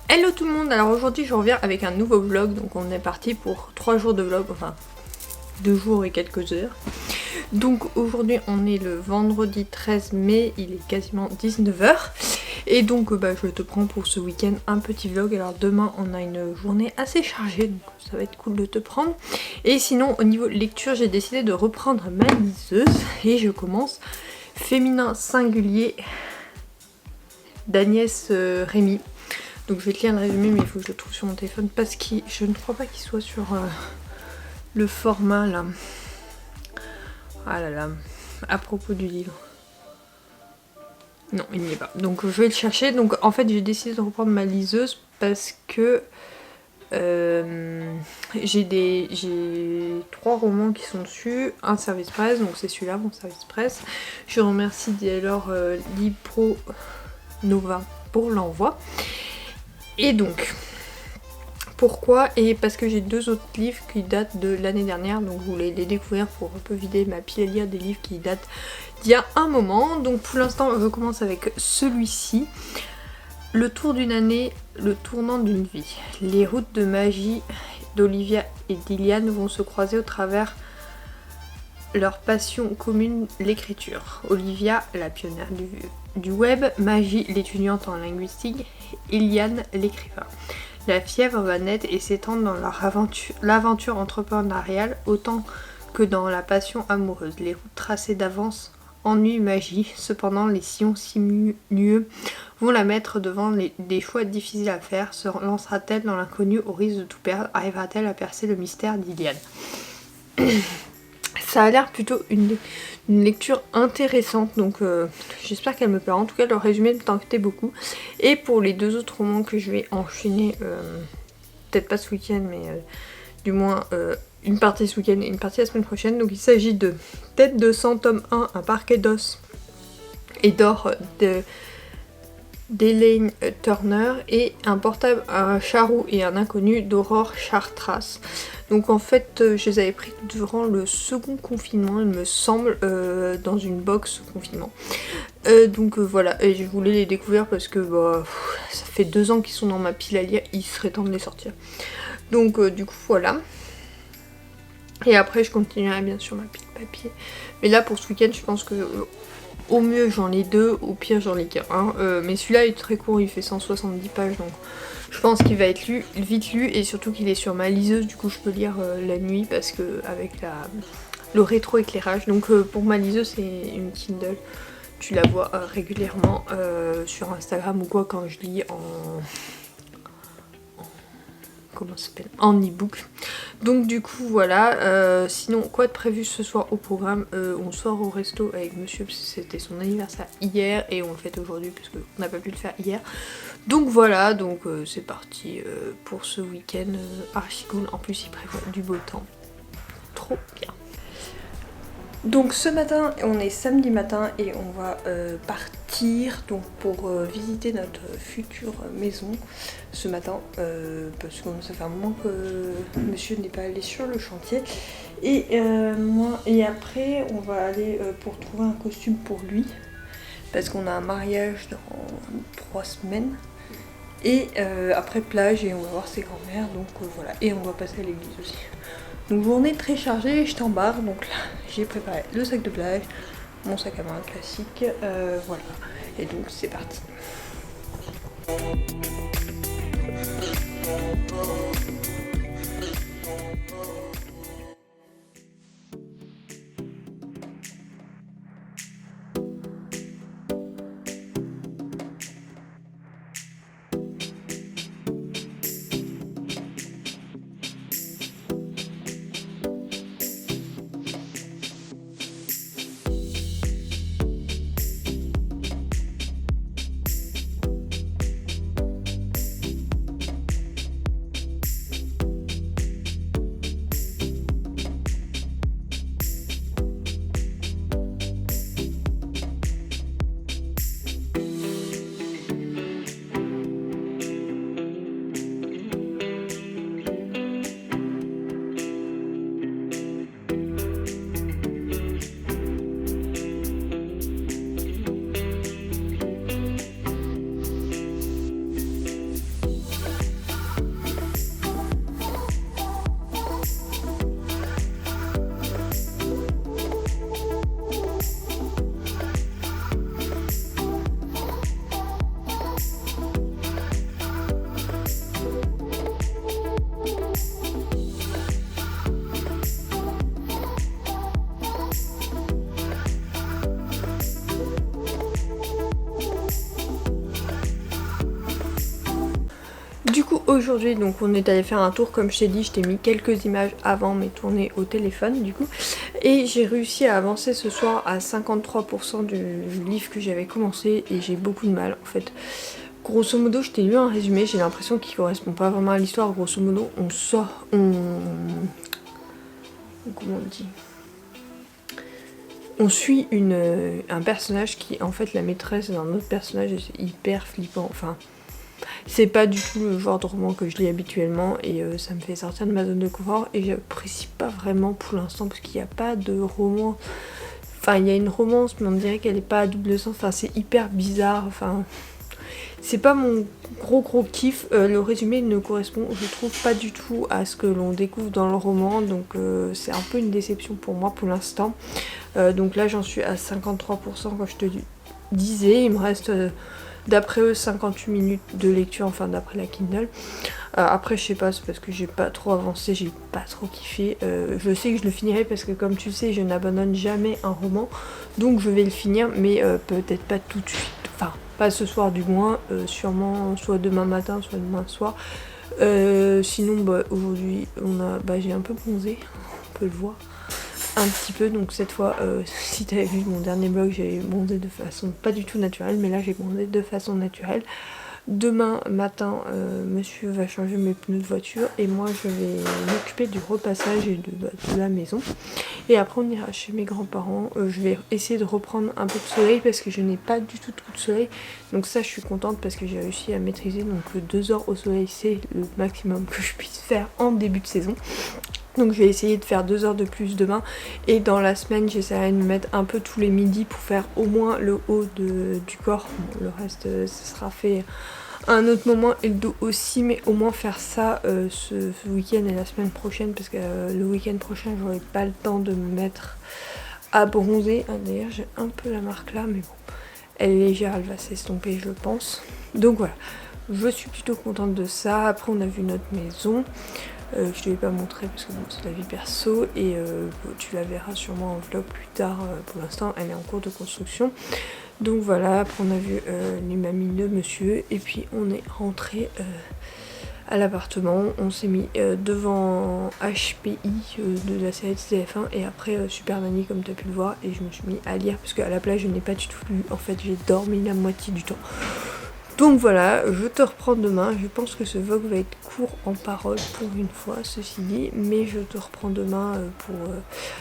Hello tout le monde, alors aujourd'hui je reviens avec un nouveau vlog, donc on est parti pour 3 jours de vlog, enfin 2 jours et quelques heures. Donc aujourd'hui on est le vendredi 13 mai, il est quasiment 19 h. Et donc je te prends pour ce week-end un petit vlog. Alors demain on a une journée assez chargée, donc ça va être cool de te prendre. Et sinon au niveau lecture j'ai décidé de reprendre ma liseuse et je commence Féminin singulier d'Agnès Rémy. Donc je vais te lire le résumé, mais il faut que je le trouve sur mon téléphone parce que je ne crois pas qu'il soit sur le format là. Ah là là, à propos du livre. Non, il n'y est pas. Donc je vais le chercher. Donc en fait j'ai décidé de reprendre ma liseuse parce que j'ai 3 romans qui sont dessus. Un service presse, donc c'est celui-là, mon service presse. Je remercie alors Libro Nova pour l'envoi. Et donc, pourquoi? Et parce que j'ai 2 autres livres qui datent de l'année dernière, donc je voulais les découvrir pour un peu vider ma pile à lire des livres qui datent d'il y a un moment. Donc pour l'instant, je commence avec celui-ci. Le tour d'une année, le tournant d'une vie. Les routes de magie d'Olivia et d'Iliane vont se croiser au travers leur passion commune, l'écriture. Olivia, la pionnière du web, Magie, l'étudiante en linguistique, Iliane, l'écrivain. La fièvre va naître et s'étendre dans l'aventure entrepreneuriale autant que dans la passion amoureuse. Les routes tracées d'avance ennuient Magie, cependant les sillons sinueux vont la mettre devant des choix difficiles à faire. Se lancera-t-elle dans l'inconnu au risque de tout perdre? Arrivera-t-elle à percer le mystère d'Iliane? Ça a l'air plutôt une lecture intéressante, donc j'espère qu'elle me plaira. En tout cas, le résumé me tentait beaucoup. Et pour les 2 autres romans que je vais enchaîner, peut-être pas ce week-end, mais du moins une partie ce week-end et une partie la semaine prochaine. Donc il s'agit de Tête de sang, tome 1, un parquet d'os et d'or d'Elaine Turner, et un portable, un charou et un inconnu d'Aurore Chartras. Donc en fait je les avais pris durant le second confinement, il me semble, dans une box confinement. Donc voilà, et je voulais les découvrir parce que ça fait 2 ans qu'ils sont dans ma pile à lire, il serait temps de les sortir. Donc du coup voilà. Et après je continuerai bien sûr ma pile papier. Mais là pour ce week-end je pense que au mieux j'en ai 2, au pire j'en ai qu'un. Mais celui-là est très court, il fait 170 pages, donc je pense qu'il va être vite lu, et surtout qu'il est sur ma liseuse, du coup je peux lire la nuit parce que avec le rétro-éclairage. Donc pour ma liseuse c'est une Kindle, tu la vois régulièrement sur Instagram ou quoi quand je lis comment ça s'appelle, en e-book. Donc du coup voilà, sinon quoi de prévu ce soir au programme? On sort au resto avec monsieur parce que c'était son anniversaire hier et on le fête aujourd'hui parce qu'on n'a pas pu le faire hier. Donc voilà, donc c'est parti pour ce week-end archi cool. En plus il prévoit du beau temps, trop bien. Donc ce matin, on est samedi matin et on va partir donc pour visiter notre future maison ce matin, parce que ça fait un moment que monsieur n'est pas allé sur le chantier. Et après on va aller pour trouver un costume pour lui parce qu'on a un mariage dans 3 semaines. Et après plage, et on va voir ses grands-mères, donc voilà, et on doit passer à l'église aussi. Donc journée très chargée, je t'embarque, donc là j'ai préparé le sac de plage, mon sac à main classique, voilà, et donc c'est parti. aujourd'hui donc on est allé faire un tour, comme je t'ai dit, je t'ai mis quelques images avant mes tournées au téléphone du coup, et j'ai réussi à avancer ce soir à 53% du livre que j'avais commencé, et j'ai beaucoup de mal en fait. Grosso modo, je t'ai lu un résumé, j'ai l'impression qu'il correspond pas vraiment à l'histoire. Grosso modo, comment on dit, on suit un personnage qui est en fait la maîtresse d'un autre personnage, et c'est hyper flippant. Enfin, c'est pas du tout le genre de roman que je lis habituellement, et ça me fait sortir de ma zone de confort, et j'apprécie pas vraiment pour l'instant parce qu'il n'y a pas de roman. Enfin, il y a une romance, mais on dirait qu'elle est pas à double sens. Enfin, c'est hyper bizarre. Enfin, c'est pas mon gros kiff. Le résumé ne correspond, je trouve, pas du tout à ce que l'on découvre dans le roman, donc c'est un peu une déception pour moi pour l'instant. Donc là, j'en suis à 53% comme je te disais. Il me reste, d'après eux, 58 minutes de lecture, enfin d'après la Kindle. Après, je sais pas, c'est parce que j'ai pas trop avancé, j'ai pas trop kiffé. Je sais que je le finirai parce que, comme tu sais, je n'abandonne jamais un roman, donc je vais le finir, mais peut-être pas tout de suite. Enfin, pas ce soir du moins, sûrement soit demain matin, soit demain soir. Sinon, bah, aujourd'hui, j'ai un peu bronzé, on peut le voir. Un petit peu, donc cette fois, si t'avais vu mon dernier blog, j'ai bronzé de façon pas du tout naturelle, mais là j'ai bronzé de façon naturelle. Demain matin, monsieur va changer mes pneus de voiture, et moi je vais m'occuper du repassage et de la maison. Et après on ira chez mes grands-parents. Je vais essayer de reprendre un peu de soleil parce que je n'ai pas du tout de soleil. Donc ça, je suis contente parce que j'ai réussi à maîtriser. Donc 2 heures au soleil, c'est le maximum que je puisse faire en début de saison. Donc je vais essayer de faire 2 heures de plus demain, et dans la semaine j'essaierai de me mettre un peu tous les midis pour faire au moins le haut du corps. Bon, le reste ce sera fait à un autre moment, et le dos aussi, mais au moins faire ça ce week-end et la semaine prochaine, parce que le week-end prochain j'aurai pas le temps de me mettre à bronzer. D'ailleurs j'ai un peu la marque là, mais bon, elle est légère, elle va s'estomper je pense. Donc voilà, je suis plutôt contente de ça. Après on a vu notre maison. Je te l'ai pas montré parce que bon, c'est la vie perso, et tu la verras sûrement en vlog plus tard. Pour l'instant elle est en cours de construction. Donc voilà, après on a vu les mamies de monsieur, et puis on est rentré à l'appartement. On s'est mis devant HPI de la série de TF1, et après Super Nanny comme tu as pu le voir, et je me suis mis à lire parce qu'à la plage je n'ai pas du tout lu. En fait j'ai dormi la moitié du temps. Donc voilà, je te reprends demain. Je pense que ce vlog va être court en parole pour une fois, ceci dit, mais je te reprends demain pour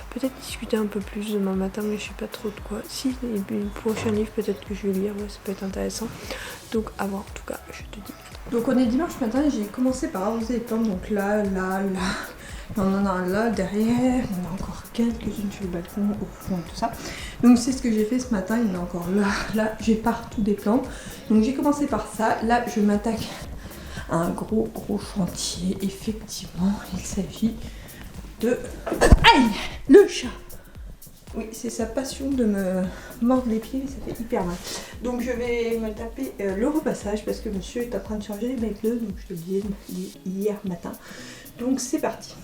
peut-être discuter un peu plus demain matin, mais je sais pas trop de quoi. Si, le prochain livre peut-être que je vais lire, ouais, ça peut être intéressant. Donc à voir, en tout cas, je te dis. Donc on est dimanche matin et j'ai commencé par arroser les plantes, donc là. On en a un là, derrière, on a encore quelques-unes sur le balcon, au fond, tout ça. Donc c'est ce que j'ai fait ce matin, il y en a encore là, j'ai partout des plantes. Donc j'ai commencé par ça, là je m'attaque à un gros chantier, effectivement, il s'agit de... Aïe, le chat. Oui, c'est sa passion de me mordre les pieds, ça fait hyper mal. Donc je vais me taper le repassage parce que monsieur est en train de changer mes pneus, donc je te le disais hier matin. Donc c'est parti.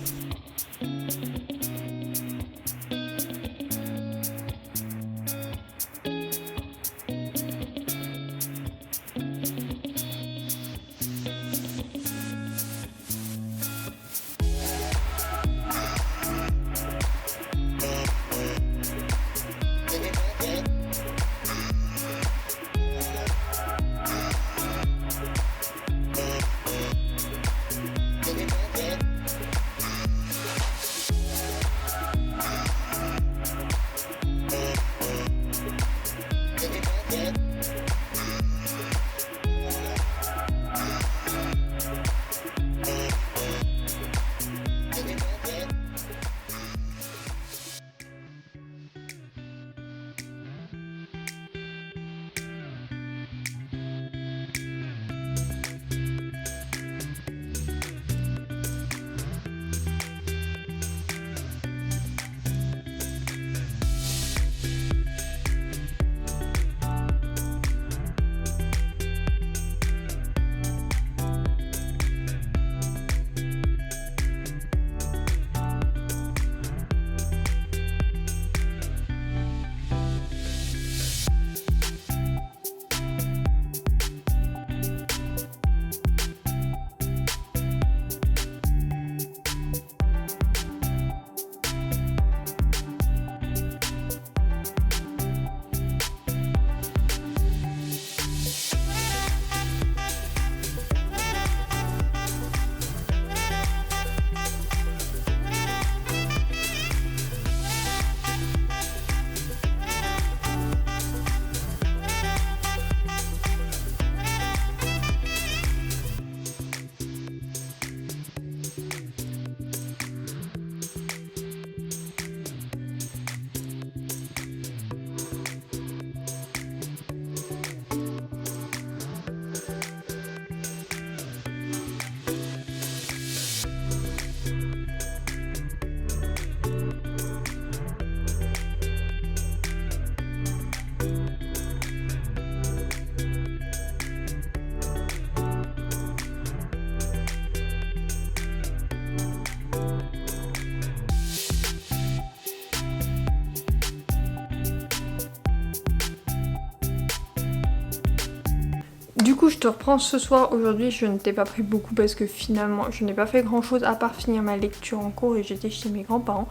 Du coup je te reprends ce soir. Aujourd'hui je ne t'ai pas pris beaucoup parce que finalement je n'ai pas fait grand chose à part finir ma lecture en cours et j'étais chez mes grands-parents.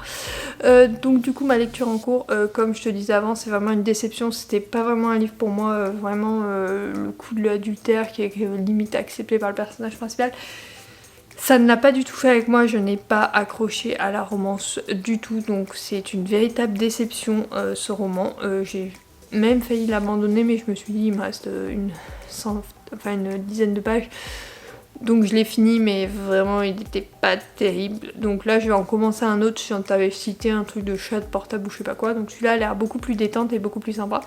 Donc du coup ma lecture en cours, comme je te disais avant, c'est vraiment une déception. C'était pas vraiment un livre pour moi, vraiment le coup de l'adultère qui est limite accepté par le personnage principal. Ça ne l'a pas du tout fait avec moi, je n'ai pas accroché à la romance du tout, donc c'est une véritable déception ce roman. J'ai même failli l'abandonner mais je me suis dit il me reste une dizaine de pages. Donc je l'ai fini mais vraiment il n'était pas terrible. Donc là je vais en commencer un autre, je t'avais cité un truc de chat de portable ou je sais pas quoi. Donc celui-là a l'air beaucoup plus détente et beaucoup plus sympa.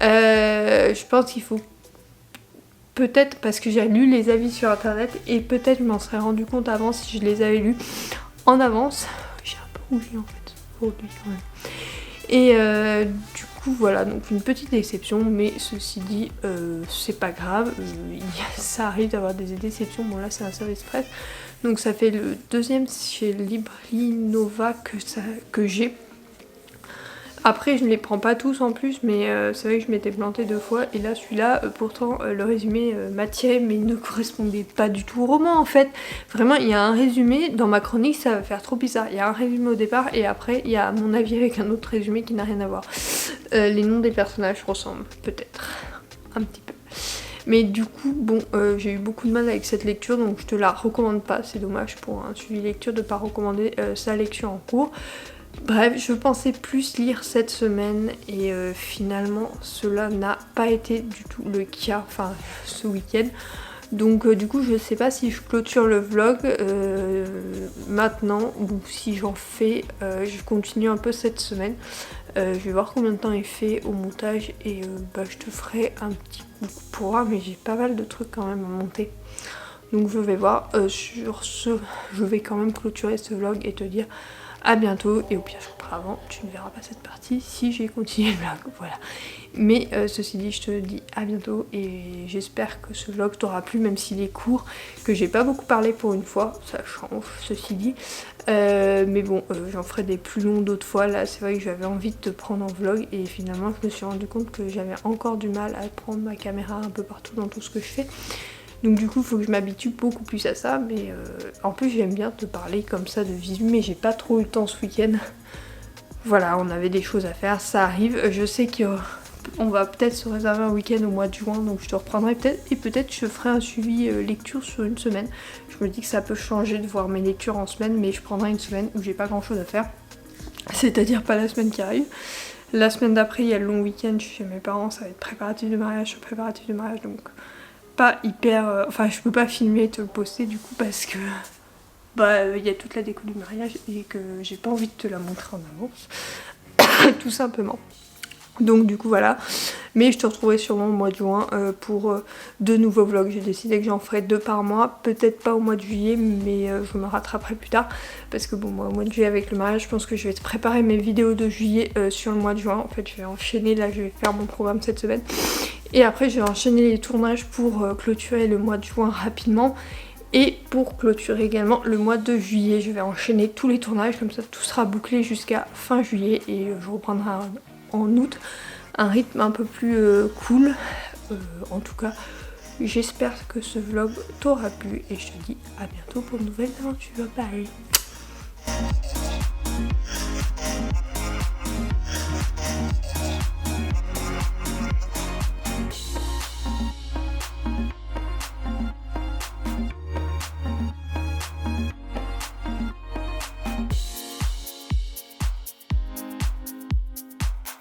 Je pense qu'il faut peut-être parce que j'ai lu les avis sur internet et peut-être je m'en serais rendu compte avant si je les avais lus en avance. J'ai un peu rougi en fait, aujourd'hui quand même. Et du coup voilà, donc une petite déception, mais ceci dit c'est pas grave, ça arrive d'avoir des déceptions. Bon là c'est un service presse, donc ça fait le deuxième chez Libri Nova que j'ai. Après je ne les prends pas tous en plus, mais c'est vrai que je m'étais plantée 2 fois et là celui-là pourtant le résumé m'attirait mais il ne correspondait pas du tout au roman en fait. Vraiment il y a un résumé, dans ma chronique ça va faire trop bizarre, il y a un résumé au départ et après il y a mon avis avec un autre résumé qui n'a rien à voir. Les noms des personnages ressemblent peut-être un petit peu. Mais du coup, bon, j'ai eu beaucoup de mal avec cette lecture, donc je te la recommande pas. C'est dommage pour un suivi lecture de ne pas recommander sa lecture en cours. Bref, je pensais plus lire cette semaine et finalement cela n'a pas été du tout le cas, enfin ce week-end. Donc du coup je sais pas si je clôture le vlog maintenant ou si j'en fais, je continue un peu cette semaine. Je vais voir combien de temps il fait au montage et je te ferai un petit coucou pour voir, mais j'ai pas mal de trucs quand même à monter. Donc je vais voir. Sur ce, je vais quand même clôturer ce vlog et te dire à bientôt. Et au pire je couperai avant, tu ne verras pas cette partie si j'ai continué le vlog, voilà. Mais ceci dit, je te dis à bientôt et j'espère que ce vlog t'aura plu, même s'il est court, que j'ai pas beaucoup parlé pour une fois, ça change ceci dit. Mais bon, j'en ferai des plus longs d'autres fois. Là c'est vrai que j'avais envie de te prendre en vlog et finalement je me suis rendu compte que j'avais encore du mal à prendre ma caméra un peu partout dans tout ce que je fais. Donc du coup il faut que je m'habitue beaucoup plus à ça, mais en plus j'aime bien te parler comme ça de visu, mais j'ai pas trop eu le temps ce week-end. Voilà, on avait des choses à faire, ça arrive. Je sais qu'on va peut-être se réserver un week-end au mois de juin, donc je te reprendrai peut-être, et peut-être je ferai un suivi lecture sur une semaine. Je me dis que ça peut changer de voir mes lectures en semaine, mais je prendrai une semaine où j'ai pas grand chose à faire, c'est-à-dire pas la semaine qui arrive. La semaine d'après il y a le long week-end chez mes parents, ça va être préparatif de mariage sur préparatif de mariage, donc pas hyper... enfin je peux pas filmer et te le poster du coup parce que il y a toute la déco du mariage et que j'ai pas envie de te la montrer en avance tout simplement. Donc du coup voilà, mais je te retrouverai sûrement au mois de juin pour 2 nouveaux vlogs. J'ai décidé que j'en ferai 2 par mois, peut-être pas au mois de juillet, mais je me rattraperai plus tard parce que bon moi au mois de juillet avec le mariage je pense que je vais te préparer mes vidéos de juillet sur le mois de juin. En fait je vais enchaîner, là je vais faire mon programme cette semaine et après je vais enchaîner les tournages pour clôturer le mois de juin rapidement. Et pour clôturer également le mois de juillet, je vais enchaîner tous les tournages, comme ça tout sera bouclé jusqu'à fin juillet et je reprendrai en août un rythme un peu plus cool. En tout cas, j'espère que ce vlog t'aura plu et je te dis à bientôt pour une nouvelle aventure. Bye!